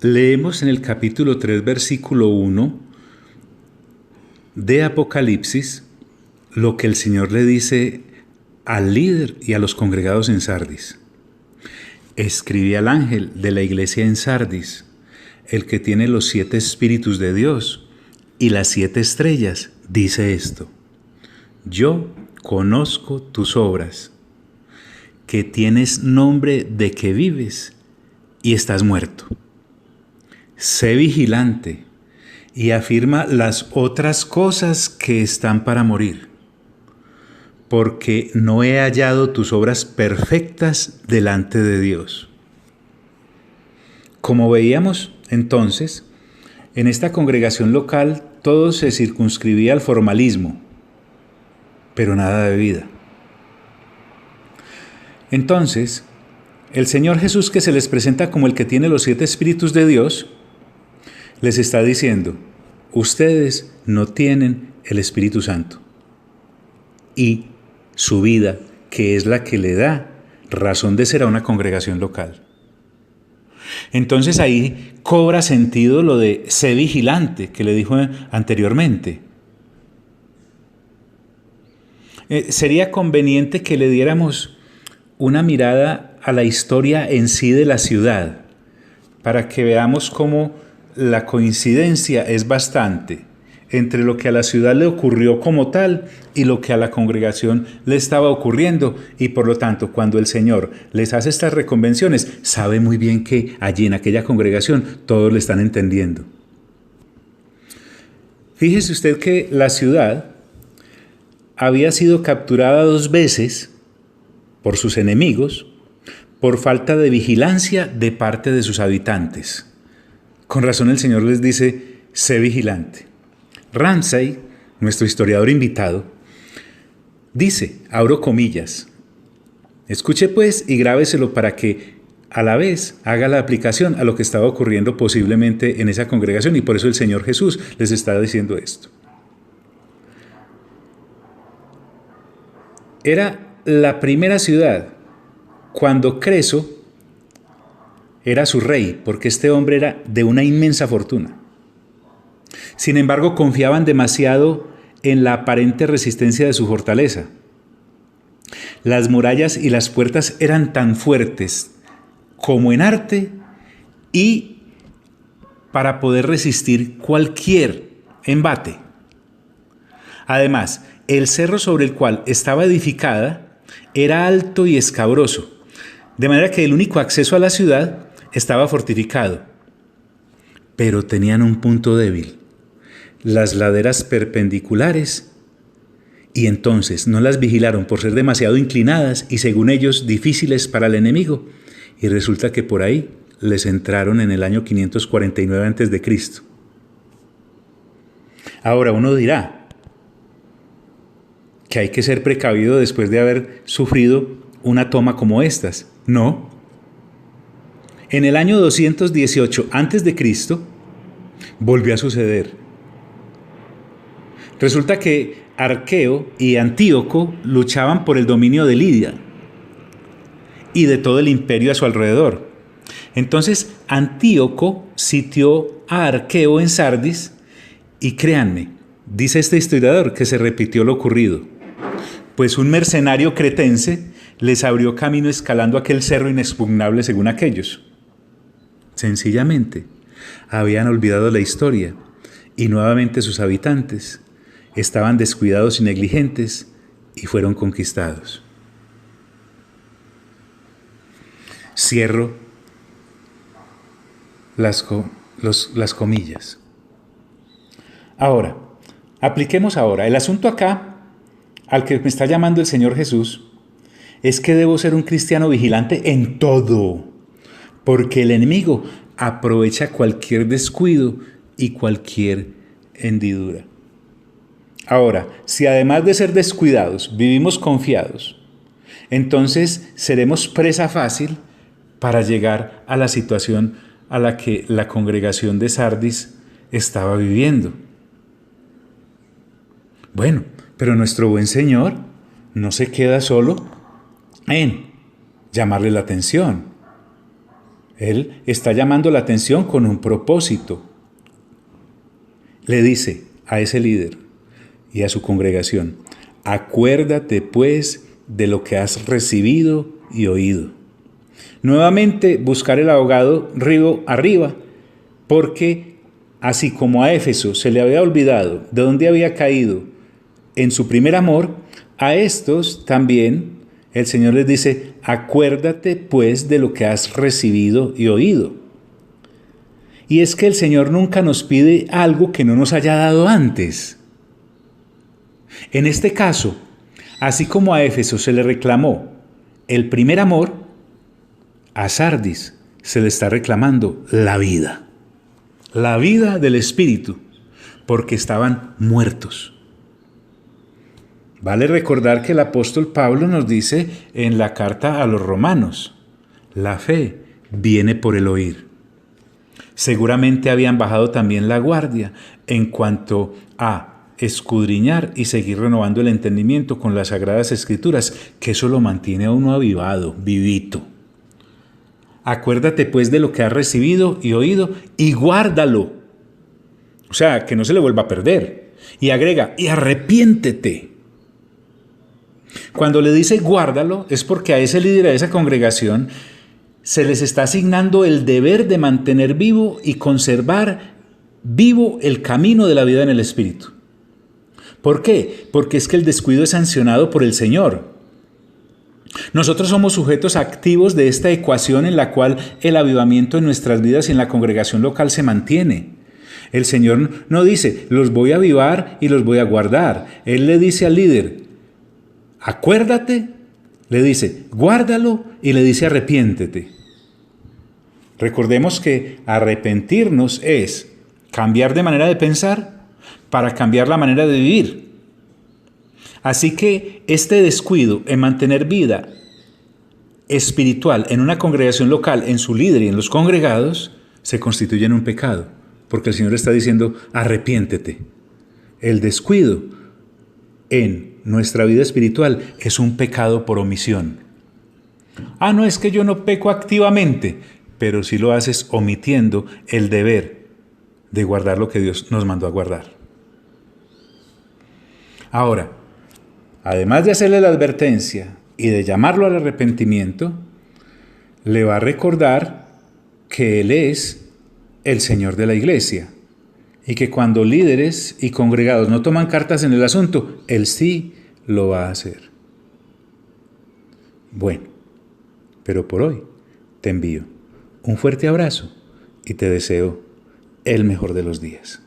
Leemos en el capítulo 3, versículo 1 de Apocalipsis lo que el Señor le dice al líder y a los congregados en Sardis. Escribí al ángel de la iglesia en Sardis, el que tiene los 7 espíritus de Dios y las 7 estrellas, dice esto: yo conozco tus obras, que tienes nombre de que vives y estás muerto. Sé vigilante y afirma las otras cosas que están para morir, porque no he hallado tus obras perfectas delante de Dios. Como veíamos entonces, en esta congregación local todo se circunscribía al formalismo, pero nada de vida. Entonces, el Señor Jesús, que se les presenta como el que tiene los 7 espíritus de Dios, les está diciendo: ustedes no tienen el Espíritu Santo. Y su vida, que es la que le da razón de ser a una congregación local. Entonces ahí cobra sentido lo de sé vigilante, que le dijo anteriormente. Sería conveniente que le diéramos una mirada a la historia en sí de la ciudad, para que veamos cómo la coincidencia es bastante entre lo que a la ciudad le ocurrió como tal y lo que a la congregación le estaba ocurriendo, y por lo tanto cuando el Señor les hace estas reconvenciones, sabe muy bien que allí en aquella congregación todos le están entendiendo. Fíjese usted que la ciudad había sido capturada 2 veces por sus enemigos por falta de vigilancia de parte de sus habitantes. Con razón el Señor les dice: sé vigilante. Ramsay, nuestro historiador invitado, dice, abro comillas, escuche pues y grábeselo para que a la vez haga la aplicación a lo que estaba ocurriendo posiblemente en esa congregación, y por eso el Señor Jesús les está diciendo esto. Era la primera ciudad cuando Creso era su rey, porque este hombre era de una inmensa fortuna. Sin embargo, confiaban demasiado en la aparente resistencia de su fortaleza. Las murallas y las puertas eran tan fuertes como en arte y para poder resistir cualquier embate. Además, el cerro sobre el cual estaba edificada era alto y escabroso, de manera que el único acceso a la ciudad estaba fortificado. Pero tenían un punto débil: las laderas perpendiculares, y entonces no las vigilaron por ser demasiado inclinadas y, según ellos, difíciles para el enemigo, y resulta que por ahí les entraron en el año 549 a.C. Ahora uno dirá que hay que ser precavido después de haber sufrido una toma como estas. No. En el año 218 a.C. volvió a suceder. Resulta que Arqueo y Antíoco luchaban por el dominio de Lidia y de todo el imperio a su alrededor. Entonces Antíoco sitió a Arqueo en Sardis y créanme, dice este historiador, que se repitió lo ocurrido, pues un mercenario cretense les abrió camino escalando aquel cerro inexpugnable según aquellos. Sencillamente habían olvidado la historia y nuevamente sus habitantes estaban descuidados y negligentes y fueron conquistados. Cierro las comillas. Ahora, apliquemos ahora. El asunto acá, al que me está llamando el Señor Jesús, es que debo ser un cristiano vigilante en todo, porque el enemigo aprovecha cualquier descuido y cualquier hendidura. Ahora, si además de ser descuidados, vivimos confiados, entonces seremos presa fácil para llegar a la situación a la que la congregación de Sardis estaba viviendo. Bueno, pero nuestro buen Señor no se queda solo en llamarle la atención. Él está llamando la atención con un propósito. Le dice a ese líder y a su congregación: acuérdate pues de lo que has recibido y oído. Nuevamente buscar el ahogado río arriba, porque así como a Éfeso se le había olvidado de dónde había caído en su primer amor, a estos también el Señor les dice: acuérdate pues de lo que has recibido y oído. Y es que el Señor nunca nos pide algo que no nos haya dado antes. En este caso, así como a Éfeso se le reclamó el primer amor, a Sardis se le está reclamando la vida del Espíritu, porque estaban muertos. Vale recordar que el apóstol Pablo nos dice en la carta a los romanos: la fe viene por el oír. Seguramente habían bajado también la guardia en cuanto a escudriñar y seguir renovando el entendimiento con las Sagradas Escrituras, que eso lo mantiene a uno avivado, vivito. Acuérdate pues de lo que has recibido y oído y guárdalo. O sea, que no se le vuelva a perder. Y agrega: y arrepiéntete. Cuando le dice guárdalo, es porque a ese líder, a esa congregación, se les está asignando el deber de mantener vivo y conservar vivo el camino de la vida en el Espíritu. ¿Por qué? Porque es que el descuido es sancionado por el Señor. Nosotros somos sujetos activos de esta ecuación en la cual el avivamiento en nuestras vidas y en la congregación local se mantiene. El Señor no dice: los voy a avivar y los voy a guardar. Él le dice al líder: acuérdate, le dice: guárdalo, y le dice: arrepiéntete. Recordemos que arrepentirnos es cambiar de manera de pensar para cambiar la manera de vivir. Así que este descuido en mantener vida espiritual en una congregación local, en su líder y en los congregados, se constituye en un pecado, porque el Señor está diciendo: arrepiéntete. El descuido en nuestra vida espiritual es un pecado por omisión. No es que yo no peco activamente, pero sí lo haces omitiendo el deber de guardar lo que Dios nos mandó a guardar. Ahora, además de hacerle la advertencia y de llamarlo al arrepentimiento, le va a recordar que Él es el Señor de la iglesia y que cuando líderes y congregados no toman cartas en el asunto, Él sí lo va a hacer. Bueno, pero por hoy te envío un fuerte abrazo y te deseo el mejor de los días.